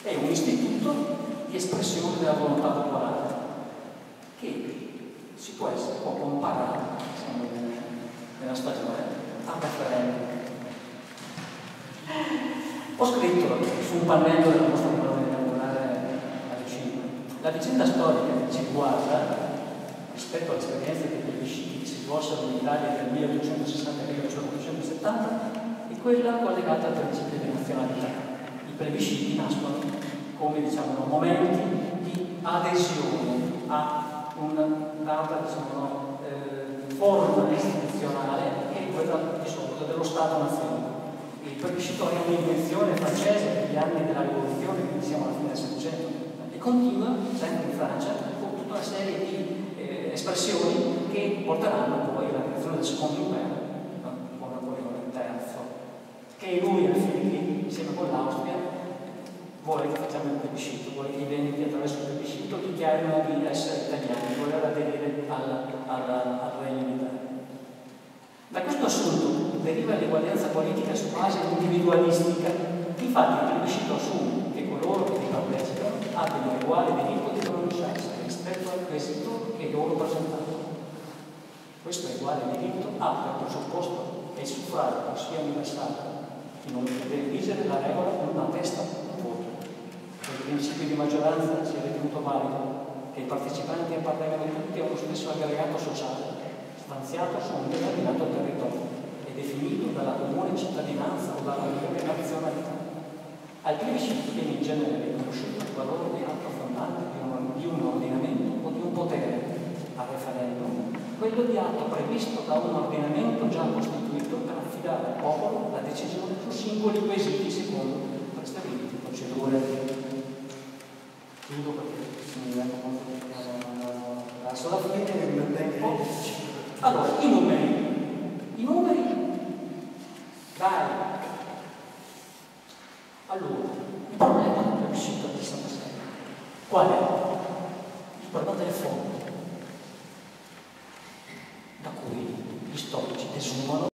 è un istituto di espressione della volontà popolare che può comparare, siamo nella stagione, al referendum. Ho scritto su un pannello della nostra riunione inaugurale alle 5. La vicenda storica che ci riguarda, rispetto all'esperienza dei plebisciti che si svolsero in Italia dal 1860 al 1870, è quella collegata al principio di nazionalità. I plebisciti nascono come, diciamo, momenti di adesione a una data, forma istituzionale che è quella di solito dello Stato-nazione. Il plebiscito è un'invenzione francese degli anni della rivoluzione, quindi siamo alla fine del Settecento, e continua sempre in Francia con tutta una serie di espressioni che porteranno poi alla creazione del secondo impero, con Napoleone III, che lui alla fine lì, insieme con l'Austria, vuole che facciamo il plebiscito, vuole che i veneti attraverso il plebiscito dichiarino di essere italiani, vuole aderire al Regno d'Italia. Da questo assunto deriva l'eguaglianza politica su base individualistica. Infatti il plebiscito assume che coloro che vi partecipano abbiano uguale diritto di pronunciarsi rispetto al quesito che loro presentano. Questo uguale diritto ha per presupposto che il suffragio sia universale, che non deve vigere la regola di una testa un voto, che il principio di maggioranza sia ritenuto valido, che i partecipanti appartengano tutti a uno stesso aggregato sociale stanziato su un determinato territorio e definito dalla comune cittadinanza o dalla comune nazionalità. Al plebiscito viene in genere riconosciuto il valore di atto fondante di un ordinamento o di un potere. Al referendum, quello di atto previsto da un ordinamento già costituito per affidare al popolo la decisione su singoli quesiti secondo prestabilite procedure. Chiudo perché mi rendo conto che verso la fine del tempo. Allora, i numeri, dai. Allora, il problema del plebiscito del 66 qual è? Il problema delle fonti, da cui gli storici desumano